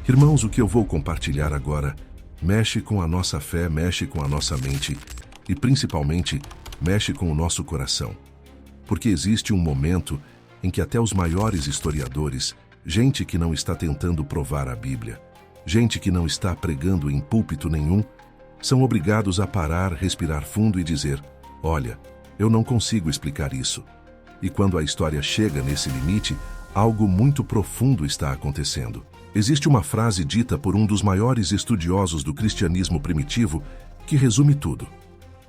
Irmãos, o que eu vou compartilhar agora mexe com a nossa fé, mexe com a nossa mente e, principalmente, mexe com o nosso coração. Porque existe um momento em que até os maiores historiadores, gente que não está tentando provar a Bíblia, gente que não está pregando em púlpito nenhum, são obrigados a parar, respirar fundo e dizer: olha, eu não consigo explicar isso. E quando a história chega nesse limite, algo muito profundo está acontecendo. Existe uma frase dita por um dos maiores estudiosos do cristianismo primitivo que resume tudo.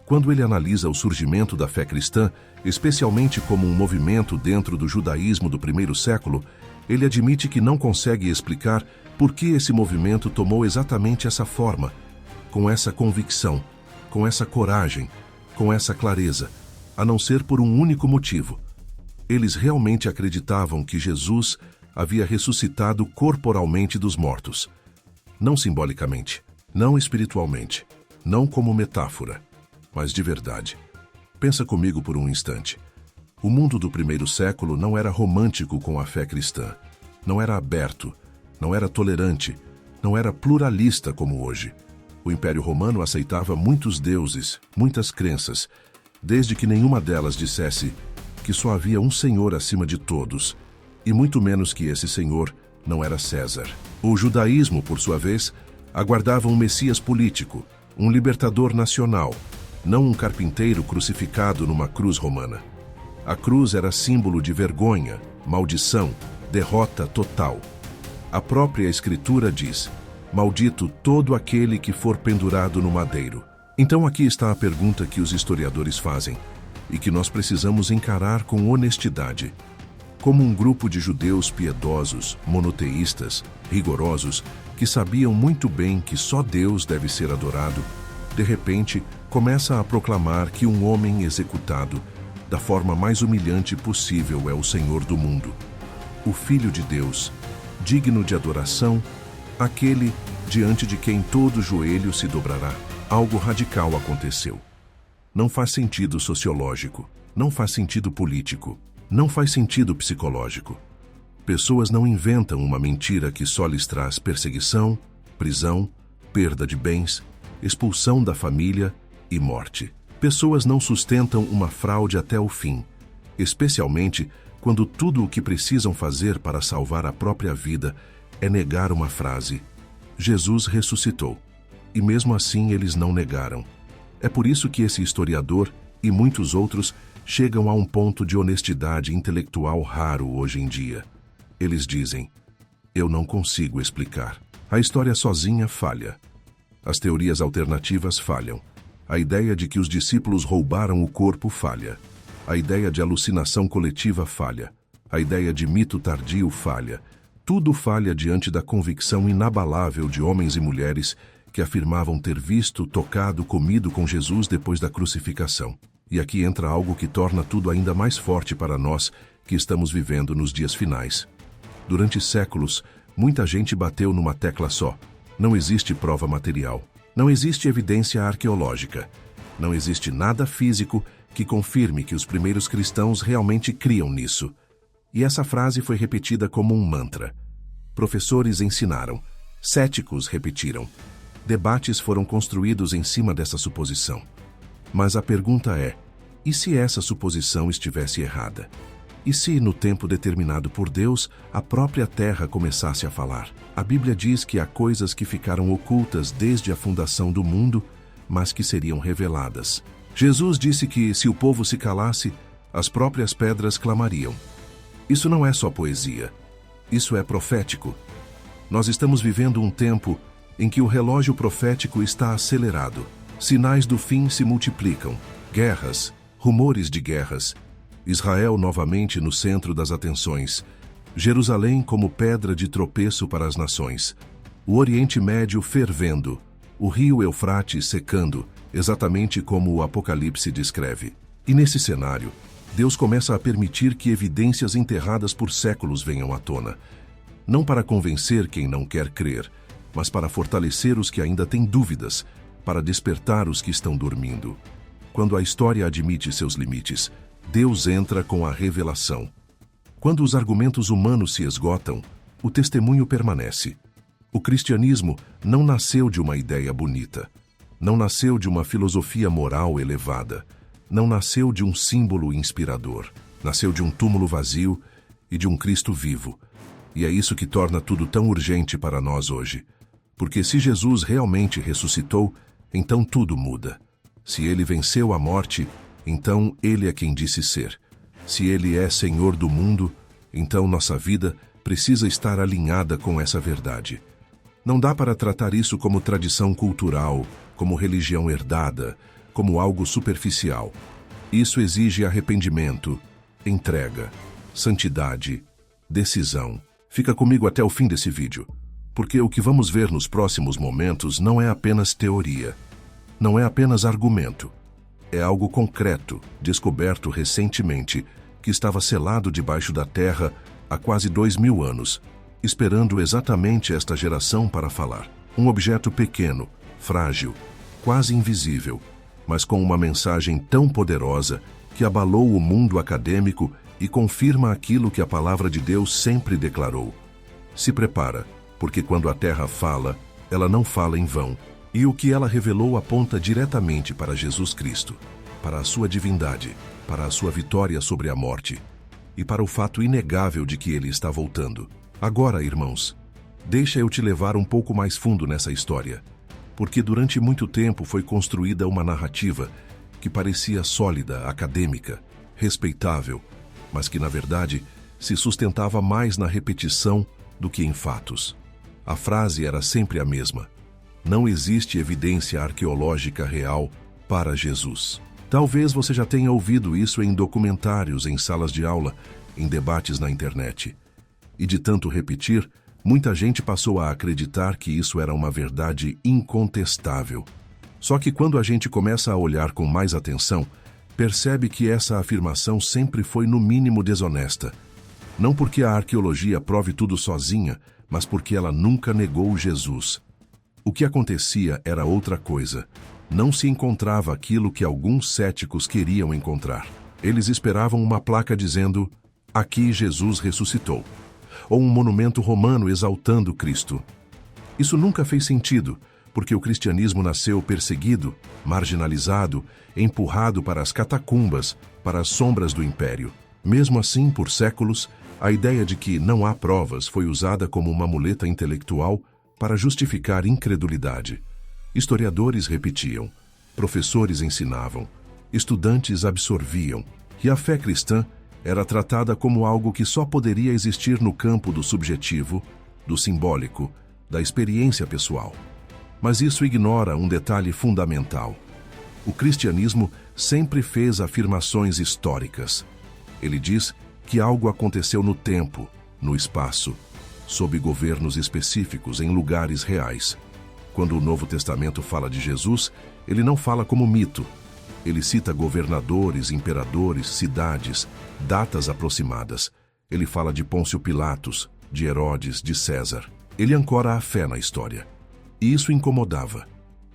Quando ele analisa o surgimento da fé cristã, especialmente como um movimento dentro do judaísmo do primeiro século, ele admite que não consegue explicar por que esse movimento tomou exatamente essa forma, com essa convicção, com essa coragem, com essa clareza, a não ser por um único motivo. Eles realmente acreditavam que Jesus havia ressuscitado corporalmente dos mortos. Não simbolicamente, não espiritualmente, não como metáfora, mas de verdade. Pensa comigo por um instante. O mundo do primeiro século não era romântico com a fé cristã. Não era aberto, não era tolerante, não era pluralista como hoje. O Império Romano aceitava muitos deuses, muitas crenças, desde que nenhuma delas dissesse que só havia um Senhor acima de todos, e muito menos que esse Senhor não era César. O judaísmo, por sua vez, aguardava um Messias político, um libertador nacional, não um carpinteiro crucificado numa cruz romana. A cruz era símbolo de vergonha, maldição, derrota total. A própria Escritura diz: maldito todo aquele que for pendurado no madeiro. Então aqui está a pergunta que os historiadores fazem, e que nós precisamos encarar com honestidade. Como um grupo de judeus piedosos, monoteístas, rigorosos, que sabiam muito bem que só Deus deve ser adorado, de repente começa a proclamar que um homem executado, da forma mais humilhante possível, é o Senhor do mundo, o Filho de Deus, digno de adoração, aquele diante de quem todo joelho se dobrará. Algo radical aconteceu. Não faz sentido sociológico, não faz sentido político, não faz sentido psicológico. Pessoas não inventam uma mentira que só lhes traz perseguição, prisão, perda de bens, expulsão da família e morte. Pessoas não sustentam uma fraude até o fim, especialmente quando tudo o que precisam fazer para salvar a própria vida é negar uma frase: Jesus ressuscitou. E mesmo assim eles não negaram. É por isso que esse historiador e muitos outros chegam a um ponto de honestidade intelectual raro hoje em dia. Eles dizem: eu não consigo explicar. A história sozinha falha. As teorias alternativas falham. A ideia de que os discípulos roubaram o corpo falha. A ideia de alucinação coletiva falha. A ideia de mito tardio falha. Tudo falha diante da convicção inabalável de homens e mulheres que afirmavam ter visto, tocado, comido com Jesus depois da crucificação. E aqui entra algo que torna tudo ainda mais forte para nós que estamos vivendo nos dias finais. Durante séculos, muita gente bateu numa tecla só: não existe prova material, não existe evidência arqueológica, não existe nada físico que confirme que os primeiros cristãos realmente criam nisso. E essa frase foi repetida como um mantra. Professores ensinaram, céticos repetiram. Debates foram construídos em cima dessa suposição. Mas a pergunta é: e se essa suposição estivesse errada? E se, no tempo determinado por Deus, a própria terra começasse a falar? A Bíblia diz que há coisas que ficaram ocultas desde a fundação do mundo, mas que seriam reveladas. Jesus disse que, se o povo se calasse, as próprias pedras clamariam. Isso não é só poesia. Isso é profético. Nós estamos vivendo um tempo em que o relógio profético está acelerado. Sinais do fim se multiplicam. Guerras, rumores de guerras. Israel novamente no centro das atenções. Jerusalém como pedra de tropeço para as nações. O Oriente Médio fervendo. O rio Eufrates secando, exatamente como o Apocalipse descreve. E nesse cenário, Deus começa a permitir que evidências enterradas por séculos venham à tona. Não para convencer quem não quer crer, mas para fortalecer os que ainda têm dúvidas, para despertar os que estão dormindo. Quando a história admite seus limites, Deus entra com a revelação. Quando os argumentos humanos se esgotam, o testemunho permanece. O cristianismo não nasceu de uma ideia bonita, não nasceu de uma filosofia moral elevada, não nasceu de um símbolo inspirador, nasceu de um túmulo vazio e de um Cristo vivo. E é isso que torna tudo tão urgente para nós hoje. Porque se Jesus realmente ressuscitou, então tudo muda. Se ele venceu a morte, então ele é quem disse ser. Se ele é Senhor do mundo, então nossa vida precisa estar alinhada com essa verdade. Não dá para tratar isso como tradição cultural, como religião herdada, como algo superficial. Isso exige arrependimento, entrega, santidade, decisão. Fica comigo até o fim desse vídeo, porque o que vamos ver nos próximos momentos não é apenas teoria, não é apenas argumento. É algo concreto, descoberto recentemente, que estava selado debaixo da terra há quase 2000 anos, esperando exatamente esta geração para falar. Um objeto pequeno, frágil, quase invisível, mas com uma mensagem tão poderosa que abalou o mundo acadêmico e confirma aquilo que a palavra de Deus sempre declarou. Se prepara, porque quando a terra fala, ela não fala em vão. E o que ela revelou aponta diretamente para Jesus Cristo, para a sua divindade, para a sua vitória sobre a morte e para o fato inegável de que ele está voltando. Agora, irmãos, deixa eu te levar um pouco mais fundo nessa história, porque durante muito tempo foi construída uma narrativa que parecia sólida, acadêmica, respeitável, mas que, na verdade, se sustentava mais na repetição do que em fatos. A frase era sempre a mesma: não existe evidência arqueológica real para Jesus. Talvez você já tenha ouvido isso em documentários, em salas de aula, em debates na internet. E de tanto repetir, muita gente passou a acreditar que isso era uma verdade incontestável. Só que quando a gente começa a olhar com mais atenção, percebe que essa afirmação sempre foi no mínimo desonesta. Não porque a arqueologia prove tudo sozinha, mas porque ela nunca negou Jesus. O que acontecia era outra coisa. Não se encontrava aquilo que alguns céticos queriam encontrar. Eles esperavam uma placa dizendo: aqui Jesus ressuscitou, ou um monumento romano exaltando Cristo. Isso nunca fez sentido, porque o cristianismo nasceu perseguido, marginalizado, empurrado para as catacumbas, para as sombras do império. Mesmo assim, por séculos, a ideia de que não há provas foi usada como uma muleta intelectual para justificar incredulidade. Historiadores repetiam, professores ensinavam, estudantes absorviam, e a fé cristã era tratada como algo que só poderia existir no campo do subjetivo, do simbólico, da experiência pessoal. Mas isso ignora um detalhe fundamental. O cristianismo sempre fez afirmações históricas. Ele diz que algo aconteceu no tempo, no espaço, sob governos específicos, em lugares reais. Quando o Novo Testamento fala de Jesus, ele não fala como mito. Ele cita governadores, imperadores, cidades, datas aproximadas. Ele fala de Pôncio Pilatos, de Herodes, de César. Ele ancora a fé na história. E isso incomodava.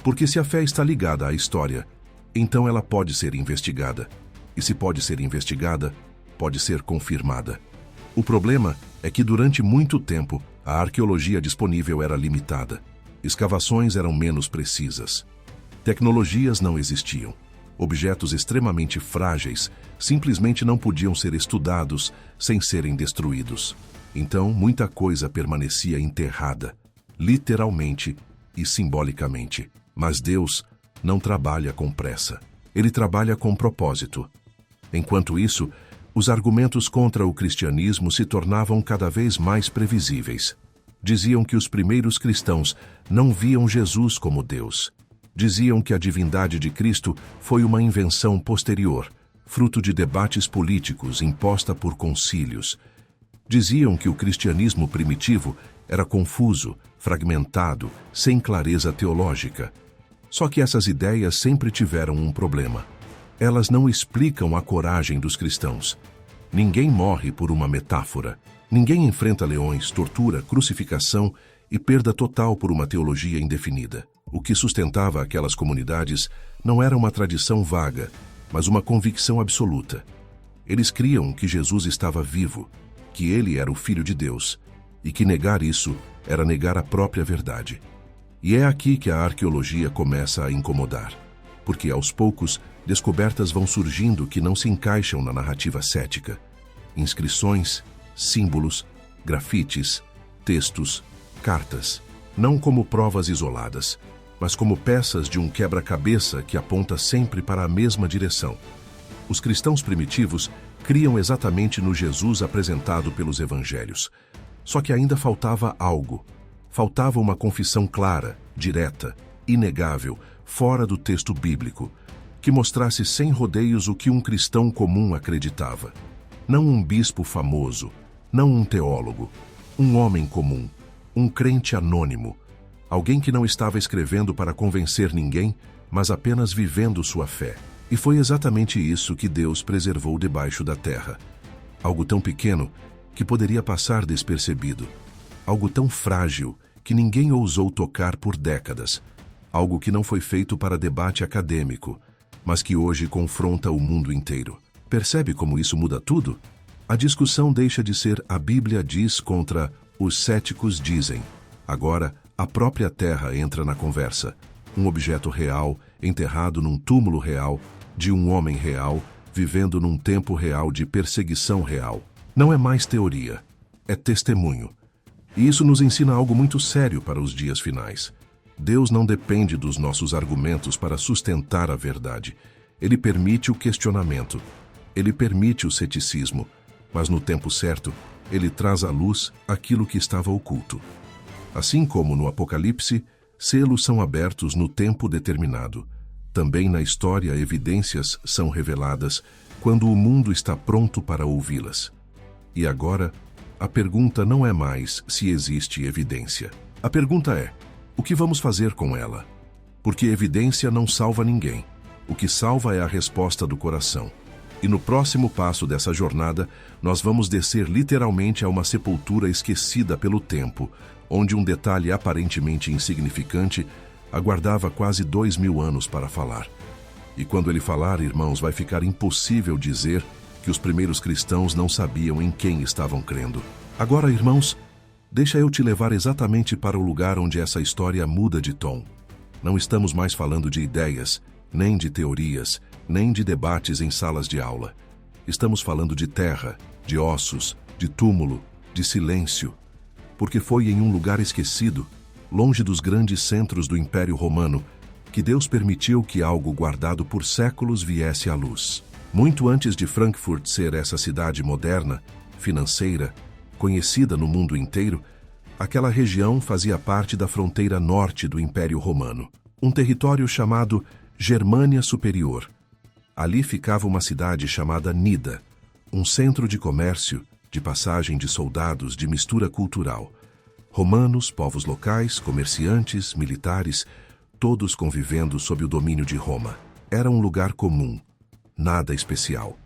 Porque se a fé está ligada à história, então ela pode ser investigada. E se pode ser investigada, pode ser confirmada. O problema é que durante muito tempo a arqueologia disponível era limitada. Escavações eram menos precisas. Tecnologias não existiam. Objetos extremamente frágeis simplesmente não podiam ser estudados sem serem destruídos. Então, muita coisa permanecia enterrada, literalmente e simbolicamente. Mas Deus não trabalha com pressa. Ele trabalha com propósito. Enquanto isso, os argumentos contra o cristianismo se tornavam cada vez mais previsíveis. Diziam que os primeiros cristãos não viam Jesus como Deus. Diziam que a divindade de Cristo foi uma invenção posterior, fruto de debates políticos imposta por concílios. Diziam que o cristianismo primitivo era confuso, fragmentado, sem clareza teológica. Só que essas ideias sempre tiveram um problema. Elas não explicam a coragem dos cristãos. Ninguém morre por uma metáfora. Ninguém enfrenta leões, tortura, crucificação e perda total por uma teologia indefinida. O que sustentava aquelas comunidades não era uma tradição vaga, mas uma convicção absoluta. Eles criam que Jesus estava vivo, que ele era o Filho de Deus, e que negar isso era negar a própria verdade. E é aqui que a arqueologia começa a incomodar, porque aos poucos descobertas vão surgindo que não se encaixam na narrativa cética. Inscrições, símbolos, grafites, textos, cartas, não como provas isoladas, mas como peças de um quebra-cabeça que aponta sempre para a mesma direção. Os cristãos primitivos criam exatamente no Jesus apresentado pelos evangelhos. Só que ainda faltava algo. Faltava uma confissão clara, direta, inegável, fora do texto bíblico, que mostrasse sem rodeios o que um cristão comum acreditava. Não um bispo famoso, não um teólogo, um homem comum, um crente anônimo, alguém que não estava escrevendo para convencer ninguém, mas apenas vivendo sua fé. E foi exatamente isso que Deus preservou debaixo da terra. Algo tão pequeno que poderia passar despercebido. Algo tão frágil que ninguém ousou tocar por décadas. Algo que não foi feito para debate acadêmico, mas que hoje confronta o mundo inteiro. Percebe como isso muda tudo? A discussão deixa de ser "a Bíblia diz" contra "os céticos dizem". Agora, a própria terra entra na conversa. Um objeto real, enterrado num túmulo real, de um homem real, vivendo num tempo real de perseguição real. Não é mais teoria, é testemunho. E isso nos ensina algo muito sério para os dias finais. Deus não depende dos nossos argumentos para sustentar a verdade. Ele permite o questionamento. Ele permite o ceticismo. Mas no tempo certo, ele traz à luz aquilo que estava oculto. Assim como no Apocalipse, selos são abertos no tempo determinado. Também na história, evidências são reveladas quando o mundo está pronto para ouvi-las. E agora, a pergunta não é mais se existe evidência. A pergunta é: o que vamos fazer com ela? Porque evidência não salva ninguém. O que salva é a resposta do coração. E no próximo passo dessa jornada, nós vamos descer literalmente a uma sepultura esquecida pelo tempo, onde um detalhe aparentemente insignificante aguardava quase 2000 anos para falar. E quando ele falar, irmãos, vai ficar impossível dizer que os primeiros cristãos não sabiam em quem estavam crendo. Agora, irmãos, deixa eu te levar exatamente para o lugar onde essa história muda de tom. Não estamos mais falando de ideias, nem de teorias, nem de debates em salas de aula. Estamos falando de terra, de ossos, de túmulo, de silêncio. Porque foi em um lugar esquecido, longe dos grandes centros do Império Romano, que Deus permitiu que algo guardado por séculos viesse à luz. Muito antes de Frankfurt ser essa cidade moderna, financeira, conhecida no mundo inteiro, aquela região fazia parte da fronteira norte do Império Romano, um território chamado Germânia Superior. Ali ficava uma cidade chamada Nida, um centro de comércio, de passagem de soldados, de mistura cultural. Romanos, povos locais, comerciantes, militares, todos convivendo sob o domínio de Roma. Era um lugar comum, nada especial.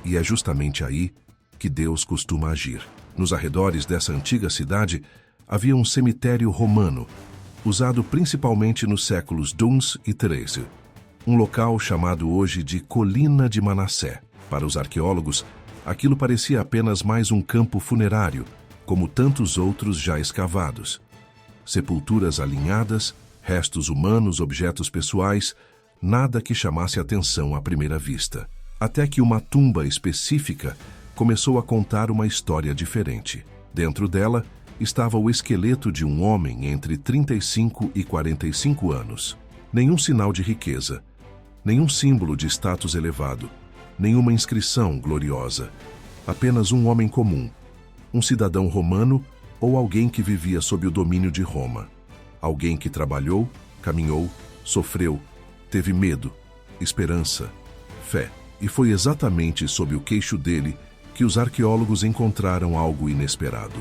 E é justamente aí que Deus costuma agir. Nos arredores dessa antiga cidade havia um cemitério romano, usado principalmente nos séculos XI e XIII. Um local chamado hoje de Colina de Manassé. Para os arqueólogos, aquilo parecia apenas mais um campo funerário, como tantos outros já escavados. Sepulturas alinhadas, restos humanos, objetos pessoais, nada que chamasse atenção à primeira vista. Até que uma tumba específica começou a contar uma história diferente. Dentro dela estava o esqueleto de um homem entre 35 e 45 anos. Nenhum sinal de riqueza, nenhum símbolo de status elevado, nenhuma inscrição gloriosa. Apenas um homem comum, um cidadão romano ou alguém que vivia sob o domínio de Roma. Alguém que trabalhou, caminhou, sofreu, teve medo, esperança, fé. E foi exatamente sob o queixo dele que os arqueólogos encontraram algo inesperado.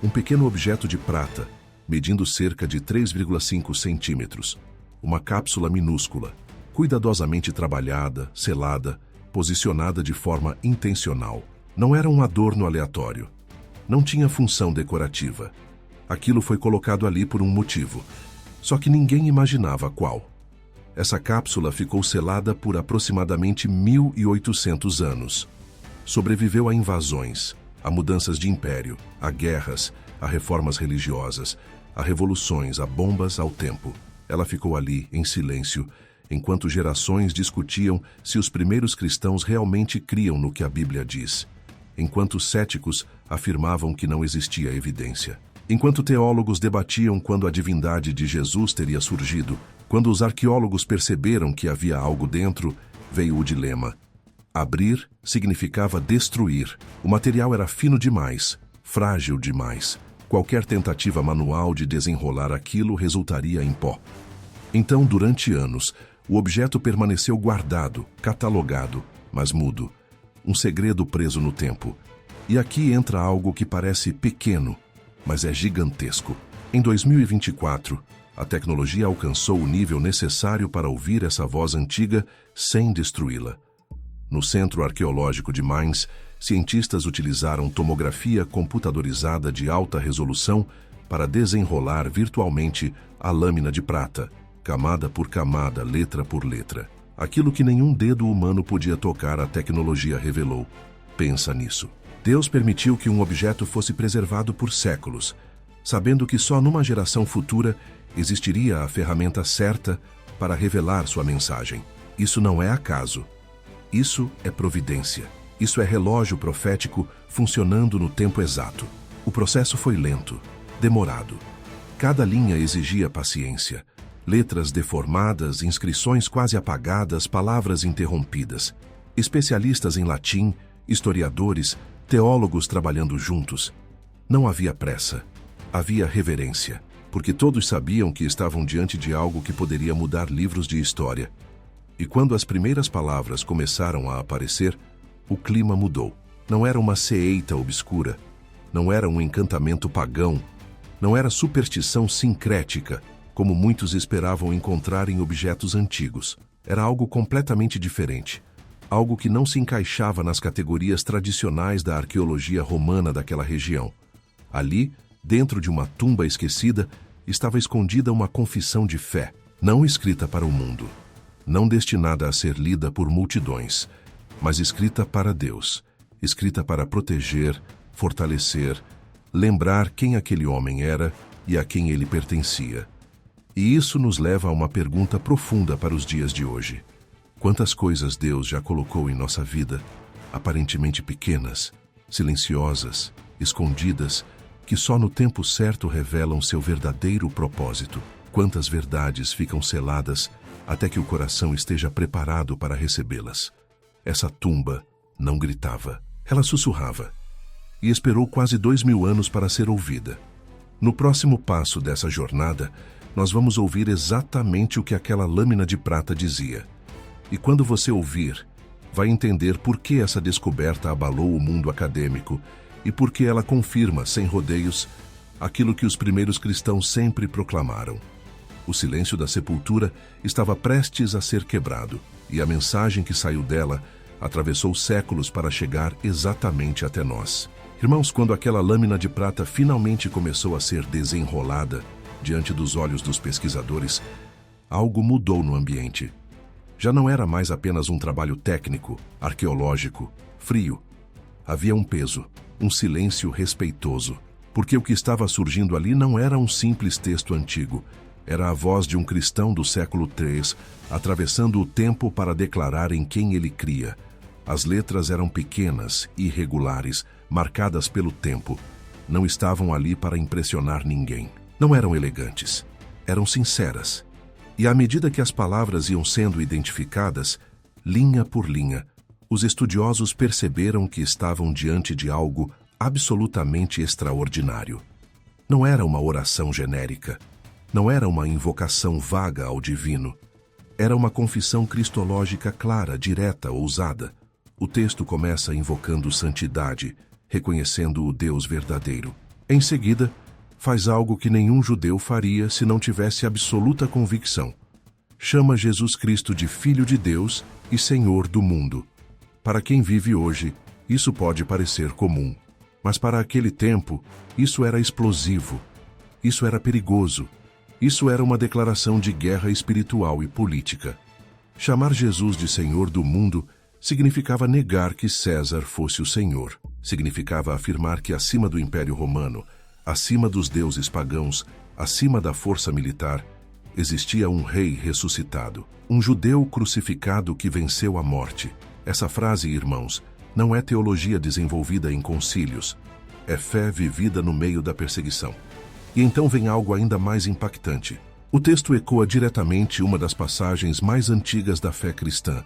Um pequeno objeto de prata, medindo cerca de 3,5 centímetros. Uma cápsula minúscula, cuidadosamente trabalhada, selada, posicionada de forma intencional. Não era um adorno aleatório. Não tinha função decorativa. Aquilo foi colocado ali por um motivo. Só que ninguém imaginava qual. Essa cápsula ficou selada por aproximadamente 1800 anos. Sobreviveu a invasões, a mudanças de império, a guerras, a reformas religiosas, a revoluções, a bombas, ao tempo. Ela ficou ali, em silêncio, enquanto gerações discutiam se os primeiros cristãos realmente criam no que a Bíblia diz, enquanto céticos afirmavam que não existia evidência, enquanto teólogos debatiam quando a divindade de Jesus teria surgido. Quando os arqueólogos perceberam que havia algo dentro, veio o dilema. Abrir significava destruir. O material era fino demais, frágil demais. Qualquer tentativa manual de desenrolar aquilo resultaria em pó. Então, durante anos, o objeto permaneceu guardado, catalogado, mas mudo. Um segredo preso no tempo. E aqui entra algo que parece pequeno, mas é gigantesco. Em 2024, a tecnologia alcançou o nível necessário para ouvir essa voz antiga sem destruí-la. No Centro Arqueológico de Mainz, cientistas utilizaram tomografia computadorizada de alta resolução para desenrolar virtualmente a lâmina de prata, camada por camada, letra por letra. Aquilo que nenhum dedo humano podia tocar, a tecnologia revelou. Pensa nisso. Deus permitiu que um objeto fosse preservado por séculos, sabendo que só numa geração futura existiria a ferramenta certa para revelar sua mensagem. Isso não é acaso. Isso é providência. Isso é relógio profético funcionando no tempo exato. O processo foi lento, demorado. Cada linha exigia paciência. Letras deformadas, inscrições quase apagadas, palavras interrompidas. Especialistas em latim, historiadores, teólogos trabalhando juntos. Não havia pressa. Havia reverência, porque todos sabiam que estavam diante de algo que poderia mudar livros de história. E quando as primeiras palavras começaram a aparecer, o clima mudou. Não era uma seita obscura, não era um encantamento pagão, não era superstição sincrética, como muitos esperavam encontrar em objetos antigos. Era algo completamente diferente, algo que não se encaixava nas categorias tradicionais da arqueologia romana daquela região. Ali, dentro de uma tumba esquecida, estava escondida uma confissão de fé, não escrita para o mundo, não destinada a ser lida por multidões, mas escrita para Deus, escrita para proteger, fortalecer, lembrar quem aquele homem era e a quem ele pertencia. E isso nos leva a uma pergunta profunda para os dias de hoje. Quantas coisas Deus já colocou em nossa vida, aparentemente pequenas, silenciosas, escondidas, que só no tempo certo revelam seu verdadeiro propósito? Quantas verdades ficam seladas até que o coração esteja preparado para recebê-las? Essa tumba não gritava, ela sussurrava, e esperou quase 2000 anos para ser ouvida. No próximo passo dessa jornada, nós vamos ouvir exatamente o que aquela lâmina de prata dizia. E quando você ouvir, vai entender por que essa descoberta abalou o mundo acadêmico e por que ela confirma, sem rodeios, aquilo que os primeiros cristãos sempre proclamaram. O silêncio da sepultura estava prestes a ser quebrado, e a mensagem que saiu dela atravessou séculos para chegar exatamente até nós. Irmãos, quando aquela lâmina de prata finalmente começou a ser desenrolada diante dos olhos dos pesquisadores, algo mudou no ambiente. Já não era mais apenas um trabalho técnico, arqueológico, frio. Havia um peso, um silêncio respeitoso, porque o que estava surgindo ali não era um simples texto antigo, era a voz de um cristão do século III, atravessando o tempo para declarar em quem ele cria. As letras eram pequenas, irregulares, marcadas pelo tempo. Não estavam ali para impressionar ninguém. Não eram elegantes. Eram sinceras. E à medida que as palavras iam sendo identificadas, linha por linha, os estudiosos perceberam que estavam diante de algo absolutamente extraordinário. Não era uma oração genérica. Não era uma invocação vaga ao divino. Era uma confissão cristológica clara, direta, ousada. O texto começa invocando santidade, reconhecendo o Deus verdadeiro. Em seguida, faz algo que nenhum judeu faria se não tivesse absoluta convicção. Chama Jesus Cristo de Filho de Deus e Senhor do mundo. Para quem vive hoje, isso pode parecer comum, mas para aquele tempo, isso era explosivo, isso era perigoso, isso era uma declaração de guerra espiritual e política. Chamar Jesus de Senhor do mundo significava negar que César fosse o Senhor. Significava afirmar que acima do Império Romano Acima dos deuses pagãos, acima da força militar, existia um rei ressuscitado, um judeu crucificado que venceu a morte. Essa frase, irmãos, não é teologia desenvolvida em concílios, é fé vivida no meio da perseguição. E então vem algo ainda mais impactante. O texto ecoa diretamente uma das passagens mais antigas da fé cristã,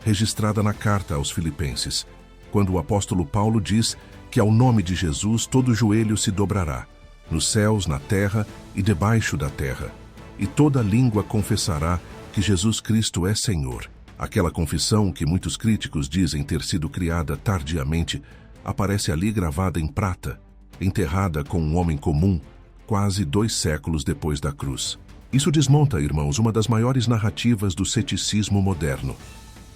registrada na carta aos Filipenses, quando o apóstolo Paulo diz que ao nome de Jesus todo joelho se dobrará, nos céus, na terra e debaixo da terra, e toda língua confessará que Jesus Cristo é Senhor. Aquela confissão que muitos críticos dizem ter sido criada tardiamente, aparece ali gravada em prata, enterrada com um homem comum, quase 2 séculos depois da cruz. Isso desmonta, irmãos, uma das maiores narrativas do ceticismo moderno.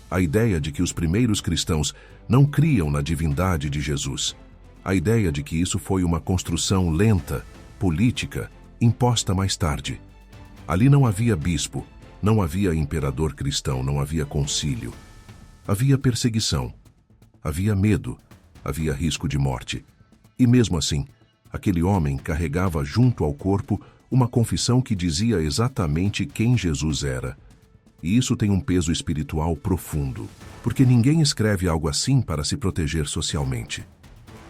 A ideia de que os primeiros cristãos não criam na divindade de Jesus. A ideia de que isso foi uma construção lenta, política, imposta mais tarde. Ali não havia bispo, não havia imperador cristão, não havia concílio. Havia perseguição, havia medo, havia risco de morte. E mesmo assim, aquele homem carregava junto ao corpo uma confissão que dizia exatamente quem Jesus era. E isso tem um peso espiritual profundo, porque ninguém escreve algo assim para se proteger socialmente.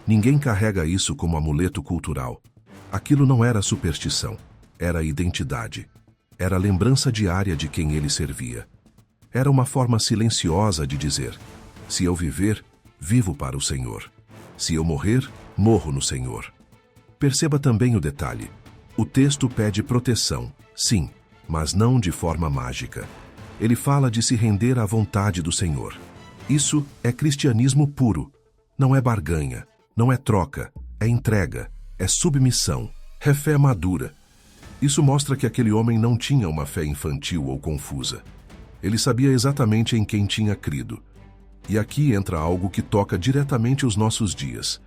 Ninguém carrega isso como amuleto cultural. Aquilo não era superstição, era identidade. Era a lembrança diária de quem ele servia. Era uma forma silenciosa de dizer: se eu viver, vivo para o Senhor. Se eu morrer, morro no Senhor. Perceba também o detalhe. O texto pede proteção, sim, mas não de forma mágica. Ele fala de se render à vontade do Senhor. Isso é cristianismo puro. Não é barganha, não é troca, é entrega, é submissão, é fé madura. Isso mostra que aquele homem não tinha uma fé infantil ou confusa. Ele sabia exatamente em quem tinha crido. E aqui entra algo que toca diretamente os nossos dias.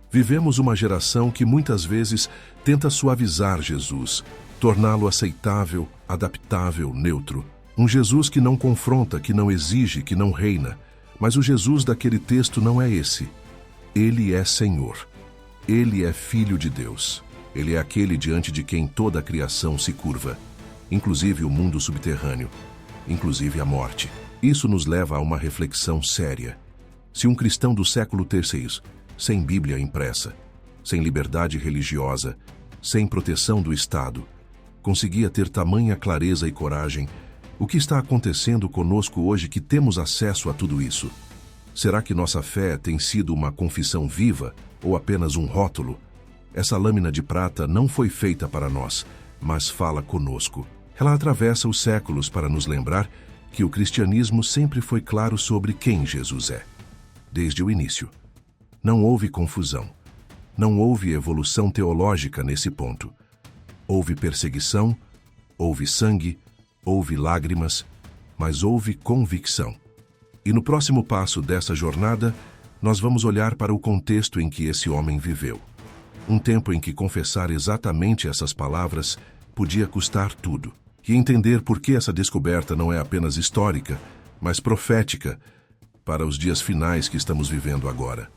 Vivemos uma geração que muitas vezes tenta suavizar Jesus, torná-lo aceitável, adaptável, neutro. Um Jesus que não confronta, que não exige, que não reina. Mas o Jesus daquele texto não é esse. Ele é Senhor. Ele é Filho de Deus. Ele é aquele diante de quem toda a criação se curva, inclusive o mundo subterrâneo, inclusive a morte. Isso nos leva a uma reflexão séria. Se um cristão do século III, sem Bíblia impressa, sem liberdade religiosa, sem proteção do Estado, conseguia ter tamanha clareza e coragem, o que está acontecendo conosco hoje que temos acesso a tudo isso? Será que nossa fé tem sido uma confissão viva ou apenas um rótulo? Essa lâmina de prata não foi feita para nós, mas fala conosco. Ela atravessa os séculos para nos lembrar que o cristianismo sempre foi claro sobre quem Jesus é. Desde o início. Não houve confusão. Não houve evolução teológica nesse ponto. Houve perseguição, houve sangue, houve lágrimas, mas houve convicção. E no próximo passo dessa jornada, nós vamos olhar para o contexto em que esse homem viveu. Um tempo em que confessar exatamente essas palavras podia custar tudo. E entender por que essa descoberta não é apenas histórica, mas profética para os dias finais que estamos vivendo agora.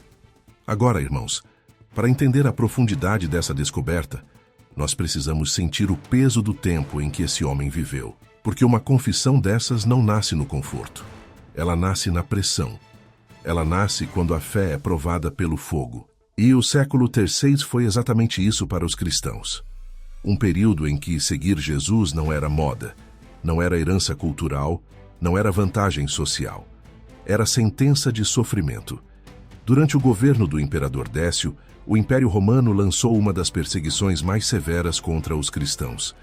Agora, irmãos, para entender a profundidade dessa descoberta, nós precisamos sentir o peso do tempo em que esse homem viveu. Porque uma confissão dessas não nasce no conforto. Ela nasce na pressão. Ela nasce quando a fé é provada pelo fogo. E o século III foi exatamente isso para os cristãos. Um período em que seguir Jesus não era moda, não era herança cultural, não era vantagem social. Era sentença de sofrimento. Durante o governo do imperador Décio, o Império Romano lançou uma das perseguições mais severas contra os cristãos.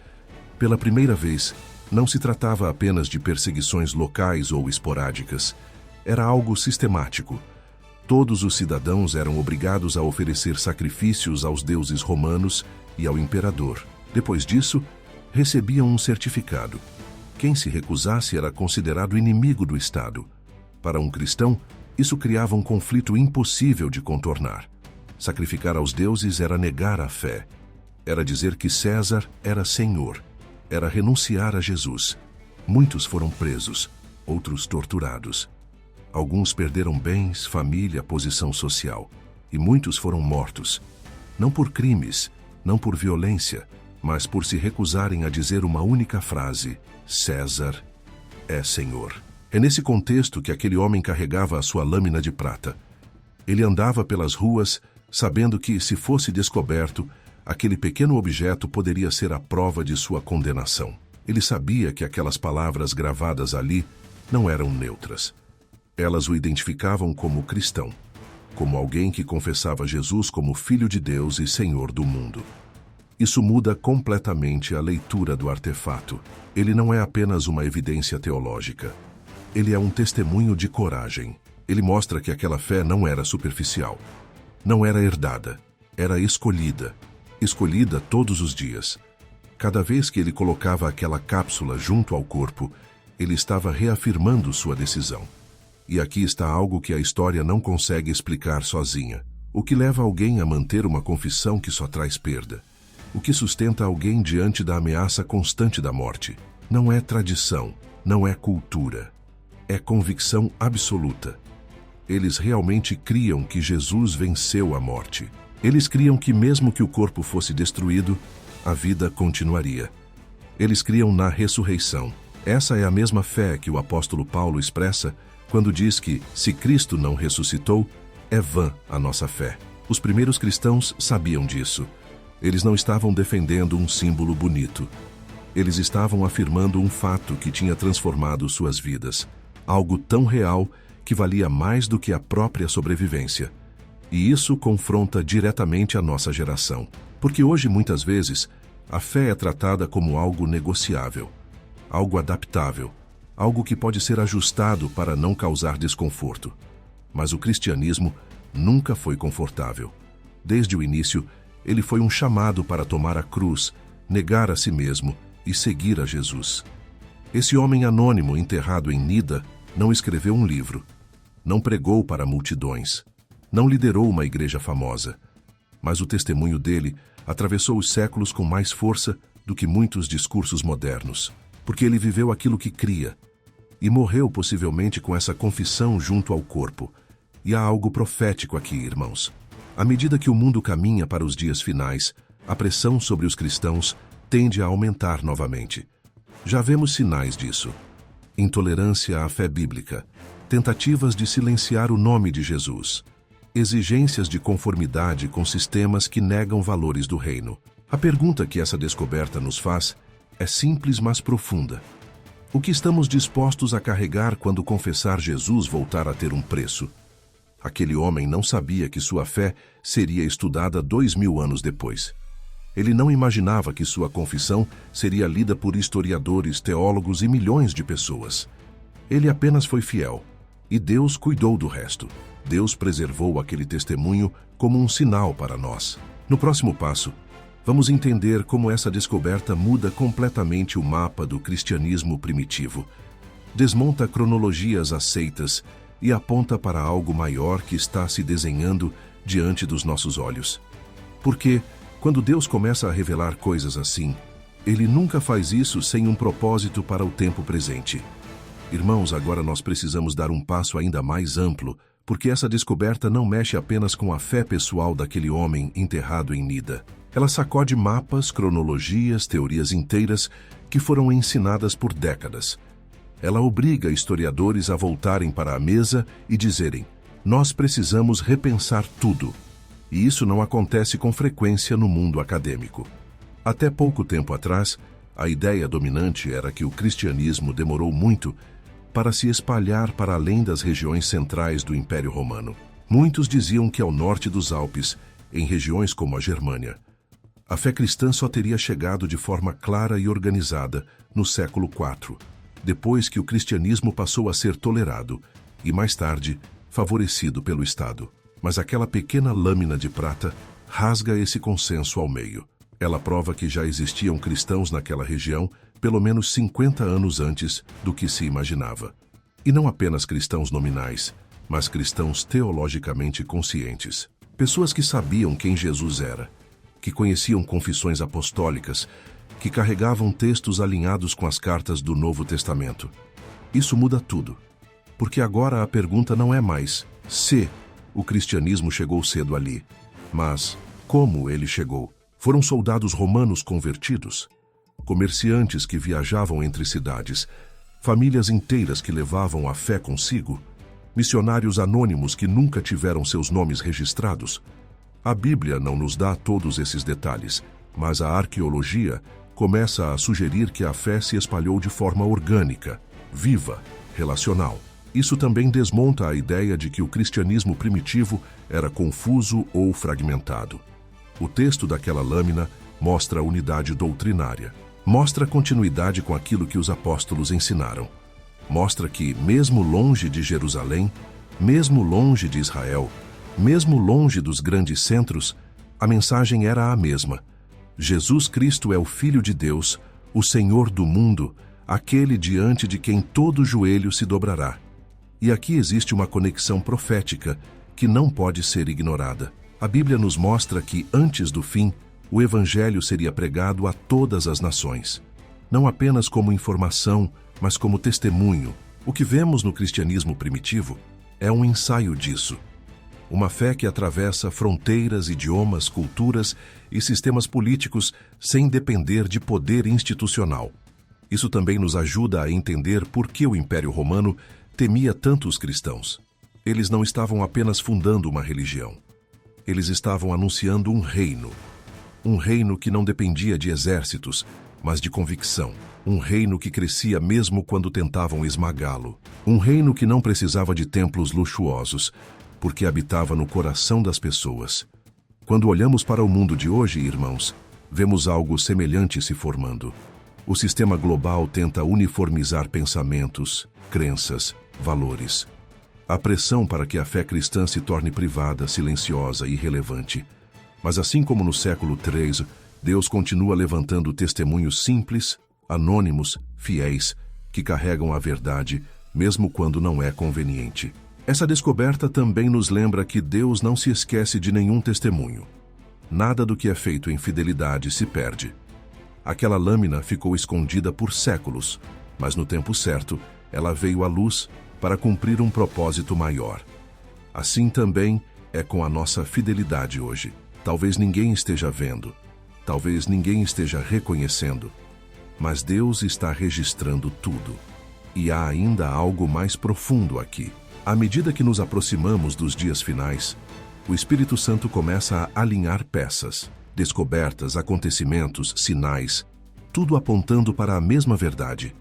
Pela primeira vez, não se tratava apenas de perseguições locais ou esporádicas. Era algo sistemático. Todos os cidadãos eram obrigados a oferecer sacrifícios aos deuses romanos e ao imperador. Depois disso, recebiam um certificado. Quem se recusasse era considerado inimigo do Estado. Para um cristão, isso criava um conflito impossível de contornar. Sacrificar aos deuses era negar a fé. Era dizer que César era Senhor. Era renunciar a Jesus. Muitos foram presos, outros torturados. Alguns perderam bens, família, posição social. E muitos foram mortos. Não por crimes, não por violência, mas por se recusarem a dizer uma única frase: César é Senhor. É nesse contexto que aquele homem carregava a sua lâmina de prata. Ele andava pelas ruas, sabendo que, se fosse descoberto, aquele pequeno objeto poderia ser a prova de sua condenação. Ele sabia que aquelas palavras gravadas ali não eram neutras. Elas o identificavam como cristão, como alguém que confessava Jesus como Filho de Deus e Senhor do mundo. Isso muda completamente a leitura do artefato. Ele não é apenas uma evidência teológica. Ele é um testemunho de coragem. Ele mostra que aquela fé não era superficial. Não era herdada. Era escolhida. Escolhida todos os dias. Cada vez que ele colocava aquela cápsula junto ao corpo, ele estava reafirmando sua decisão. E aqui está algo que a história não consegue explicar sozinha. O que leva alguém a manter uma confissão que só traz perda? O que sustenta alguém diante da ameaça constante da morte? Não é tradição, não é cultura. É convicção absoluta. Eles realmente criam que Jesus venceu a morte. Eles criam que mesmo que o corpo fosse destruído, a vida continuaria. Eles criam na ressurreição. Essa é a mesma fé que o apóstolo Paulo expressa quando diz que, se Cristo não ressuscitou, é vã a nossa fé. Os primeiros cristãos sabiam disso. Eles não estavam defendendo um símbolo bonito. Eles estavam afirmando um fato que tinha transformado suas vidas. Algo tão real que valia mais do que a própria sobrevivência. E isso confronta diretamente a nossa geração. Porque hoje, muitas vezes, a fé é tratada como algo negociável, algo adaptável, algo que pode ser ajustado para não causar desconforto. Mas o cristianismo nunca foi confortável. Desde o início, ele foi um chamado para tomar a cruz, negar a si mesmo e seguir a Jesus. Esse homem anônimo enterrado em Nida não escreveu um livro, não pregou para multidões, não liderou uma igreja famosa, mas o testemunho dele atravessou os séculos com mais força do que muitos discursos modernos, porque ele viveu aquilo que cria e morreu possivelmente com essa confissão junto ao corpo. E há algo profético aqui, irmãos. À medida que o mundo caminha para os dias finais, a pressão sobre os cristãos tende a aumentar novamente. Já vemos sinais disso. Intolerância à fé bíblica, tentativas de silenciar o nome de Jesus, exigências de conformidade com sistemas que negam valores do reino. A pergunta que essa descoberta nos faz é simples, mas profunda. O que estamos dispostos a carregar quando confessar Jesus voltar a ter um preço? Aquele homem não sabia que sua fé seria estudada 2000 anos depois. Ele não imaginava que sua confissão seria lida por historiadores, teólogos e milhões de pessoas. Ele apenas foi fiel, e Deus cuidou do resto. Deus preservou aquele testemunho como um sinal para nós. No próximo passo, vamos entender como essa descoberta muda completamente o mapa do cristianismo primitivo. Desmonta cronologias aceitas e aponta para algo maior que está se desenhando diante dos nossos olhos. Porque, quando Deus começa a revelar coisas assim, Ele nunca faz isso sem um propósito para o tempo presente. Irmãos, agora nós precisamos dar um passo ainda mais amplo, porque essa descoberta não mexe apenas com a fé pessoal daquele homem enterrado em Nida. Ela sacode mapas, cronologias, teorias inteiras que foram ensinadas por décadas. Ela obriga historiadores a voltarem para a mesa e dizerem: nós precisamos repensar tudo. E isso não acontece com frequência no mundo acadêmico. Até pouco tempo atrás, a ideia dominante era que o cristianismo demorou muito para se espalhar para além das regiões centrais do Império Romano. Muitos diziam que ao norte dos Alpes, em regiões como a Germânia, a fé cristã só teria chegado de forma clara e organizada no século IV, depois que o cristianismo passou a ser tolerado e, mais tarde, favorecido pelo Estado. Mas aquela pequena lâmina de prata rasga esse consenso ao meio. Ela prova que já existiam cristãos naquela região pelo menos 50 anos antes do que se imaginava. E não apenas cristãos nominais, mas cristãos teologicamente conscientes. Pessoas que sabiam quem Jesus era, que conheciam confissões apostólicas, que carregavam textos alinhados com as cartas do Novo Testamento. Isso muda tudo, porque agora a pergunta não é mais se o cristianismo chegou cedo ali, mas como ele chegou. Foram soldados romanos convertidos, comerciantes que viajavam entre cidades, famílias inteiras que levavam a fé consigo, missionários anônimos que nunca tiveram seus nomes registrados. A Bíblia não nos dá todos esses detalhes, mas a arqueologia começa a sugerir que a fé se espalhou de forma orgânica, viva, relacional. Isso também desmonta a ideia de que o cristianismo primitivo era confuso ou fragmentado. O texto daquela lâmina mostra a unidade doutrinária, mostra continuidade com aquilo que os apóstolos ensinaram. Mostra que, mesmo longe de Jerusalém, mesmo longe de Israel, mesmo longe dos grandes centros, a mensagem era a mesma. Jesus Cristo é o Filho de Deus, o Senhor do mundo, aquele diante de quem todo joelho se dobrará. E aqui existe uma conexão profética que não pode ser ignorada. A Bíblia nos mostra que, antes do fim, o Evangelho seria pregado a todas as nações. Não apenas como informação, mas como testemunho. O que vemos no cristianismo primitivo é um ensaio disso. Uma fé que atravessa fronteiras, idiomas, culturas e sistemas políticos sem depender de poder institucional. Isso também nos ajuda a entender por que o Império Romano temia tanto os cristãos. Eles não estavam apenas fundando uma religião. Eles estavam anunciando um reino. Um reino que não dependia de exércitos, mas de convicção. Um reino que crescia mesmo quando tentavam esmagá-lo. Um reino que não precisava de templos luxuosos, porque habitava no coração das pessoas. Quando olhamos para o mundo de hoje, irmãos, vemos algo semelhante se formando. O sistema global tenta uniformizar pensamentos, crenças, valores. A pressão para que a fé cristã se torne privada, silenciosa e irrelevante. Mas assim como no século III, Deus continua levantando testemunhos simples, anônimos, fiéis, que carregam a verdade, mesmo quando não é conveniente. Essa descoberta também nos lembra que Deus não se esquece de nenhum testemunho. Nada do que é feito em fidelidade se perde. Aquela lâmina ficou escondida por séculos, mas no tempo certo, ela veio à luz para cumprir um propósito maior. Assim também é com a nossa fidelidade hoje. Talvez ninguém esteja vendo, talvez ninguém esteja reconhecendo, mas Deus está registrando tudo. E há ainda algo mais profundo aqui. À medida que nos aproximamos dos dias finais, o Espírito Santo começa a alinhar peças, descobertas, acontecimentos, sinais, tudo apontando para a mesma verdade.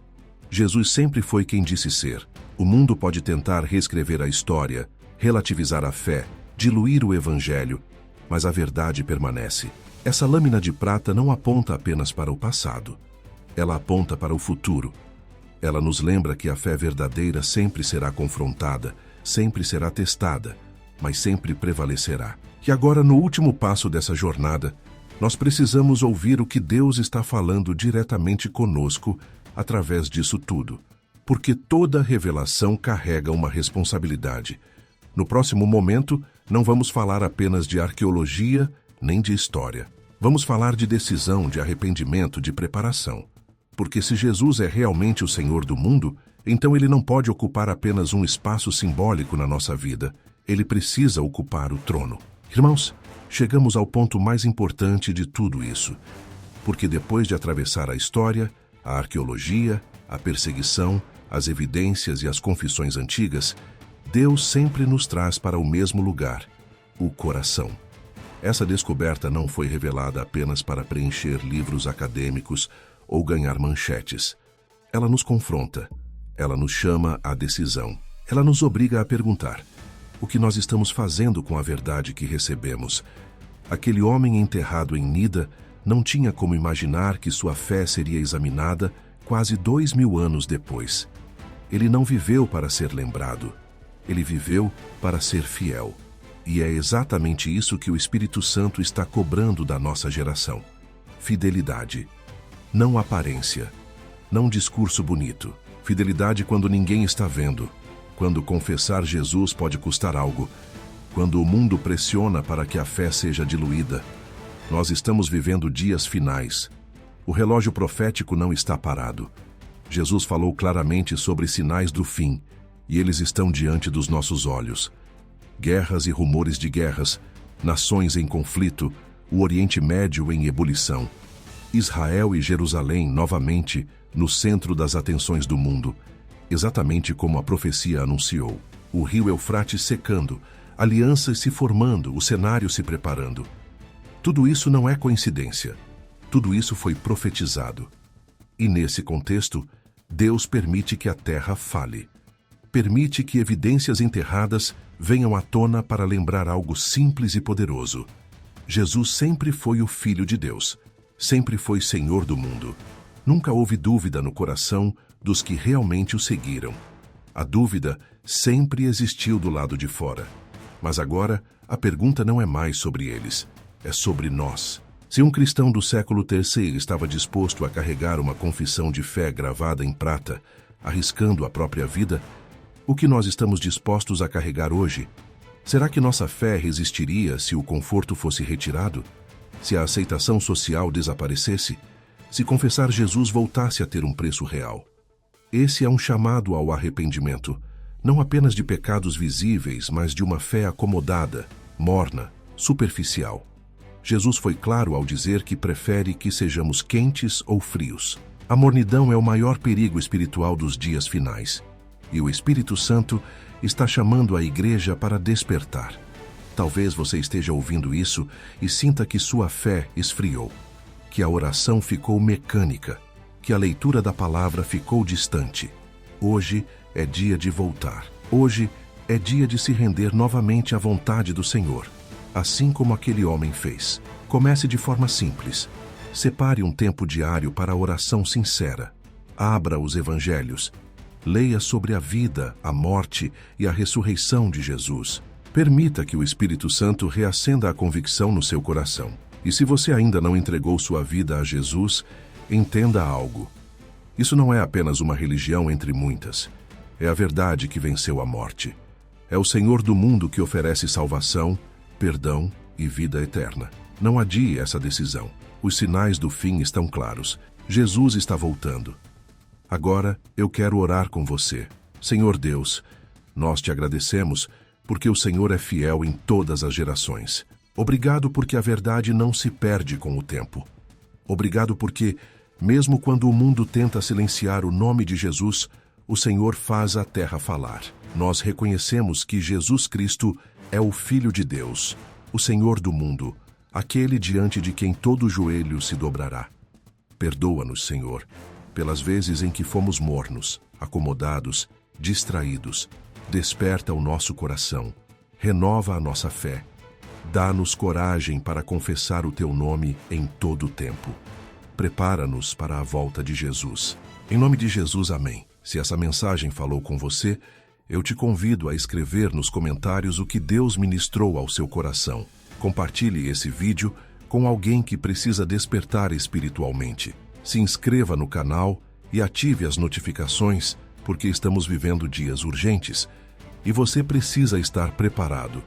Jesus sempre foi quem disse ser. O mundo pode tentar reescrever a história, relativizar a fé, diluir o Evangelho, mas a verdade permanece. Essa lâmina de prata não aponta apenas para o passado. Ela aponta para o futuro. Ela nos lembra que a fé verdadeira sempre será confrontada, sempre será testada, mas sempre prevalecerá. E agora, no último passo dessa jornada, nós precisamos ouvir o que Deus está falando diretamente conosco através disso tudo, porque toda revelação carrega uma responsabilidade. No próximo momento, não vamos falar apenas de arqueologia nem de história. Vamos falar de decisão, de arrependimento, de preparação. Porque se Jesus é realmente o Senhor do mundo, então ele não pode ocupar apenas um espaço simbólico na nossa vida. Ele precisa ocupar o trono. Irmãos, chegamos ao ponto mais importante de tudo isso. Porque depois de atravessar a história, a arqueologia, a perseguição, as evidências e as confissões antigas, Deus sempre nos traz para o mesmo lugar, o coração. Essa descoberta não foi revelada apenas para preencher livros acadêmicos ou ganhar manchetes. Ela nos confronta, ela nos chama à decisão. Ela nos obriga a perguntar: o que nós estamos fazendo com a verdade que recebemos? Aquele homem enterrado em Nida não tinha como imaginar que sua fé seria examinada quase 2000 anos depois. Ele não viveu para ser lembrado. Ele viveu para ser fiel. E é exatamente isso que o Espírito Santo está cobrando da nossa geração. Fidelidade. Não aparência. Não discurso bonito. Fidelidade quando ninguém está vendo. Quando confessar Jesus pode custar algo. Quando o mundo pressiona para que a fé seja diluída. Nós estamos vivendo dias finais. O relógio profético não está parado. Jesus falou claramente sobre sinais do fim, e eles estão diante dos nossos olhos. Guerras e rumores de guerras, nações em conflito, o Oriente Médio em ebulição, Israel e Jerusalém novamente no centro das atenções do mundo, exatamente como a profecia anunciou. O rio Eufrates secando, alianças se formando, o cenário se preparando. Tudo isso não é coincidência. Tudo isso foi profetizado. E nesse contexto, Deus permite que a terra fale. Permite que evidências enterradas venham à tona para lembrar algo simples e poderoso. Jesus sempre foi o Filho de Deus. Sempre foi Senhor do mundo. Nunca houve dúvida no coração dos que realmente o seguiram. A dúvida sempre existiu do lado de fora. Mas agora, a pergunta não é mais sobre eles, é sobre nós. Se um cristão do século III estava disposto a carregar uma confissão de fé gravada em prata, arriscando a própria vida, o que nós estamos dispostos a carregar hoje? Será que nossa fé resistiria se o conforto fosse retirado? Se a aceitação social desaparecesse? Se confessar Jesus voltasse a ter um preço real? Esse é um chamado ao arrependimento, não apenas de pecados visíveis, mas de uma fé acomodada, morna, superficial. Jesus foi claro ao dizer que prefere que sejamos quentes ou frios. A mornidão é o maior perigo espiritual dos dias finais. E o Espírito Santo está chamando a igreja para despertar. Talvez você esteja ouvindo isso e sinta que sua fé esfriou, que a oração ficou mecânica, que a leitura da palavra ficou distante. Hoje é dia de voltar. Hoje é dia de se render novamente à vontade do Senhor, assim como aquele homem fez. Comece de forma simples. Separe um tempo diário para a oração sincera. Abra os evangelhos. Leia sobre a vida, a morte e a ressurreição de Jesus. Permita que o Espírito Santo reacenda a convicção no seu coração. E se você ainda não entregou sua vida a Jesus, entenda algo. Isso não é apenas uma religião entre muitas. É a verdade que venceu a morte. É o Senhor do mundo que oferece salvação, perdão e vida eterna. Não adie essa decisão. Os sinais do fim estão claros. Jesus está voltando. Agora eu quero orar com você. Senhor Deus, nós te agradecemos porque o Senhor é fiel em todas as gerações. Obrigado porque a verdade não se perde com o tempo. Obrigado porque, mesmo quando o mundo tenta silenciar o nome de Jesus, o Senhor faz a terra falar. Nós reconhecemos que Jesus Cristo é o Filho de Deus, o Senhor do mundo, aquele diante de quem todo joelho se dobrará. Perdoa-nos, Senhor, pelas vezes em que fomos mornos, acomodados, distraídos. Desperta o nosso coração, renova a nossa fé. Dá-nos coragem para confessar o Teu nome em todo o tempo. Prepara-nos para a volta de Jesus. Em nome de Jesus, amém. Se essa mensagem falou com você, eu te convido a escrever nos comentários o que Deus ministrou ao seu coração. Compartilhe esse vídeo com alguém que precisa despertar espiritualmente. Se inscreva no canal e ative as notificações, porque estamos vivendo dias urgentes e você precisa estar preparado.